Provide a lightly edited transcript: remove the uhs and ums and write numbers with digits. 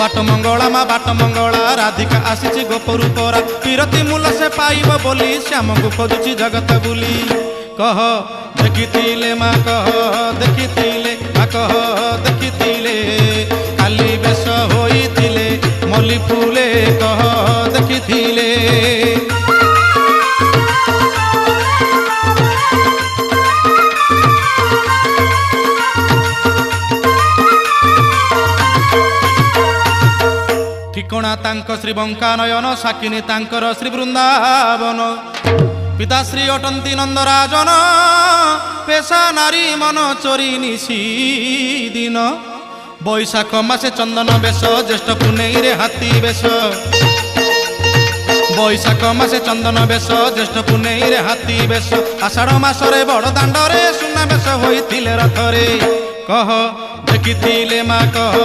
बाट मंगला माँ बाट मंगला राधिका आसीची गोपरू परा पीरती मूल से पाइब बोली श्याम को खोजुची जगत बुली कह देखिथिले माँ कह देखिथिले माँ कह देखिथिले काली बेश होइथिले मल्ली फूले कह देखिथिले ठिकणा तांक श्री बंकानयन साकिनी तांकर श्री वृंदावन पिता श्री अटंती नंदराजन पेशा नारी मन चोरी निशी दिन बैशाख मासे चंदन बेश ज्येष्ठ पुनेई रे हाथी बेश बैशाख मासे चंदन बेश ज्येष्ठ पुनेई रे हाथी बेश आषाढ़ मासरे बड़ दांडरे सुना बेश होइथिले रथरे कह देखिथिले माँ कह।